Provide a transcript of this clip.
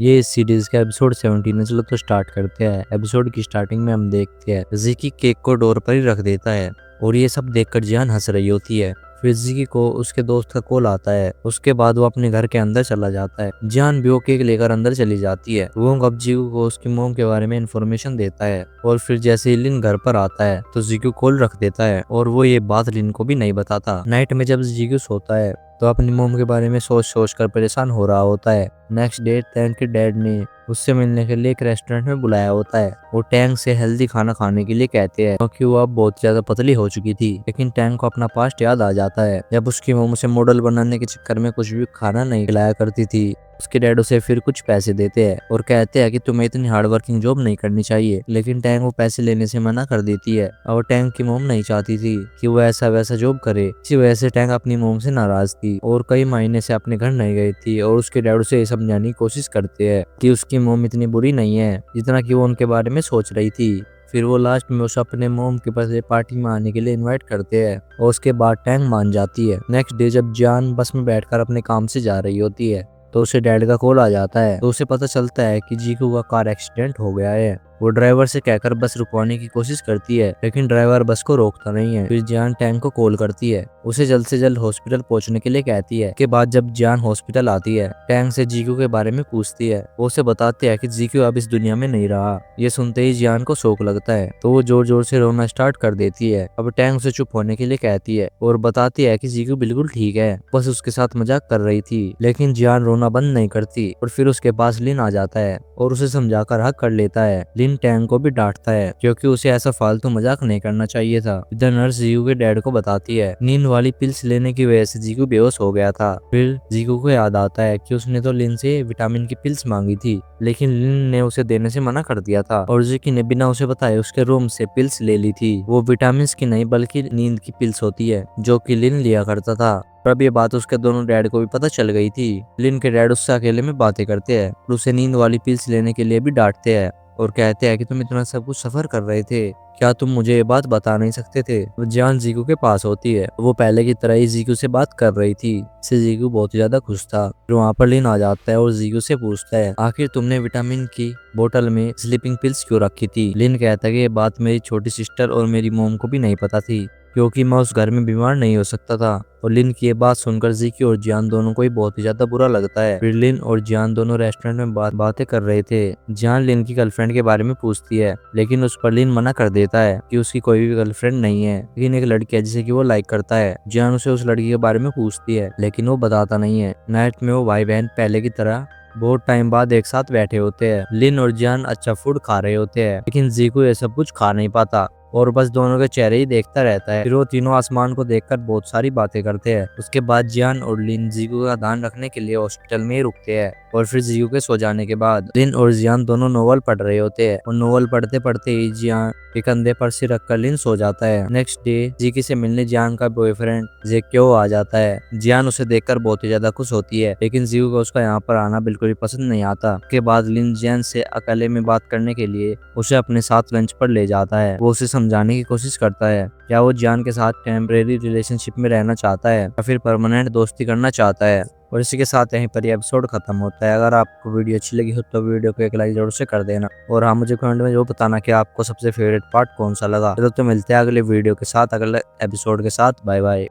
ये इस सीरीज का एपिसोड 17 है। चलो तो स्टार्ट करते हैं। एपिसोड की स्टार्टिंग में हम देखते हैं जिकी केक को डोर पर ही रख देता है और ये सब देखकर जियान हंस रही होती है। फिर जिकी को उसके दोस्त का कॉल आता है। उसके बाद वो अपने घर के अंदर चला जाता है। जियान भी वो केक लेकर अंदर चली जाती है। वो अब जीकू को उसकी मोम के बारे में इंफॉर्मेशन देता है और फिर जैसे ही लिन घर पर आता है तो जीकू कॉल रख देता है और वो ये बात लिन को भी नहीं बताता। नाइट में जब जीकू सोता है तो अपनी मोम के बारे में सोच सोच कर परेशान हो रहा होता है। नेक्स्ट डे टैंक के डैड ने उससे मिलने के लिए एक रेस्टोरेंट में बुलाया होता है। वो टैंक से हेल्दी खाना खाने के लिए कहते हैं क्योंकि वो अब बहुत ज्यादा पतली हो चुकी थी। लेकिन टैंक को अपना पास्ट याद आ जाता है जब उसकी मोम उसे मॉडल बनाने के चक्कर में कुछ भी खाना नहीं खिलाया करती थी। उसके डैड उसे फिर कुछ पैसे देते हैं और कहते हैं कि तुम्हें इतनी हार्ड वर्किंग जॉब नहीं करनी चाहिए। लेकिन टैंक वो पैसे लेने से मना कर देती है और टैंक की मोम नहीं चाहती थी कि वो ऐसा वैसा जॉब करे। इसी वजह से टैंक अपनी मोम से नाराज थी और कई महीने से अपने घर नहीं गई थी। और उसके डैड उसे समझाने की कोशिश करते हैं कि उसकी मोम इतनी बुरी नहीं है जितना कि वो उनके बारे में सोच रही थी। फिर वो लास्ट में उसे अपने मोम के बर्थडे पार्टी में आने के लिए इनवाइट करते हैं और उसके बाद टैंक मान जाती है। नेक्स्ट डे जब जान बस में बैठकर अपने काम से जा रही होती है तो उसे डैड का कॉल आ जाता है। तो उसे पता चलता है कि जीकू का कार एक्सीडेंट हो गया है। वो ड्राइवर से कहकर बस रुकवाने की कोशिश करती है लेकिन ड्राइवर बस को रोकता नहीं है। फिर जान टैंक को कॉल करती है, उसे जल्द से जल्द हॉस्पिटल पहुंचने के लिए कहती है। के बाद जब जान हॉस्पिटल आती है टैंक से जीकू के बारे में पूछती है। वो उसे बताते हैं कि जीकू अब इस दुनिया में नहीं रहा। ये सुनते ही जान को शौक लगता है तो वो जोर जोर से रोना स्टार्ट कर देती है। अब टैंक उसे चुप होने के लिए कहती है और बताती है कि जीकू बिल्कुल ठीक है, बस उसके साथ मजाक कर रही थी। लेकिन जान रोना बंद नहीं करती और फिर उसके पास लिन आ जाता है और उसे समझाकर हक कर लेता है। लिन टैंक को भी डांटता है क्योंकि उसे ऐसा फालतू मजाक नहीं करना चाहिए था। इधर नर्स जीकू के डैड को बताती है नींद वाली पिल्स लेने की वजह से जीकू बेहोश हो गया था। फिर जीकू को याद आता है कि उसने तो लिन से विटामिन की पिल्स मांगी थी लेकिन लिन ने उसे देने से मना कर दिया था और जीकी ने बिना उसे बताए उसके रूम से पिल्स ले ली थी। वो विटामिन की नहीं बल्कि नींद की पिल्स होती है जो कि लिन लिया करता था। अब ये बात उसके दोनों डैड को भी पता चल गई थी। लिन के डैड उससे अकेले में बातें करते हैं और उसे नींद वाली पिल्स लेने के लिए भी डांटते हैं और कहते हैं कि तुम इतना सब कुछ सफर कर रहे थे, क्या तुम मुझे ये बात बता नहीं सकते थे। वो जान जीकू के पास होती है, वो पहले की तरह ही जीकू से बात कर रही थी। इससे जीकू बहुत ज्यादा खुश था। फिर वहाँ पर लिन आ जाता है और जीकू से पूछता है आखिर तुमने विटामिन की बोतल में स्लीपिंग पिल्स क्यों रखी थी। लिन कहता है कि ये बात मेरी छोटी सिस्टर और मेरी मोम को भी नहीं पता थी क्योंकि मैं उस घर में बीमार नहीं हो सकता था। और लिन की ये बात सुनकर जीकी और जियान दोनों को ही बहुत ही ज्यादा बुरा लगता है। फिर लिन और जियान दोनों रेस्टोरेंट में बातें कर रहे थे। जियान लिन की गर्लफ्रेंड के बारे में पूछती है लेकिन उस पर लिन मना कर देता है कि उसकी कोई भी गर्लफ्रेंड नहीं है लेकिन एक लड़की है जिसे कि वो लाइक करता है। जियान उसे उस लड़की के बारे में पूछती है लेकिन वो बताता नहीं है। नाइट में वो भाई बहन पहले की तरह बहुत टाइम बाद एक साथ बैठे होते हैं। लिन और जियान अच्छा फूड खा रहे होते हैं लेकिन जीकू ये सब कुछ खा नहीं पाता और बस दोनों के चेहरे ही देखता रहता है। फिर वो तीनों आसमान को देखकर बहुत सारी बातें करते हैं। उसके बाद जियान और लिन जीकू का ध्यान रखने के लिए हॉस्पिटल में ही रुकते हैं और फिर जीकू के सो जाने के बाद लिन और जियान दोनों नोवेल पढ़ रहे होते हैं और नोवेल पढ़ते पढ़ते ही जियान के कंधे पर सिर रखकर लिन सो जाता है। नेक्स्ट डे जीकी से मिलने जियान का बॉयफ्रेंड जेक्यो आ जाता है। जियान उसे देखकर बहुत ही ज्यादा खुश होती है लेकिन जीकू को उसका यहाँ पर आना बिल्कुल भी पसंद नहीं आता। उसके बाद लिन जियान से अकेले में बात करने के लिए उसे अपने साथ लंच पर ले जाता है। वो उसे समझाने की कोशिश करता है क्या वो जियान के साथ टेम्परेरी रिलेशनशिप में रहना चाहता है या फिर परमानेंट दोस्ती करना चाहता है। और इसी के साथ यहीं पर ये एपिसोड खत्म होता है। अगर आपको वीडियो अच्छी लगी हो तो वीडियो को एक लाइक जरूर से कर देना और हाँ मुझे कमेंट में जो बताना कि आपको सबसे फेवरेट पार्ट कौन सा लगा। तो मिलते हैं अगले वीडियो के साथ, अगले एपिसोड के साथ। Bye bye.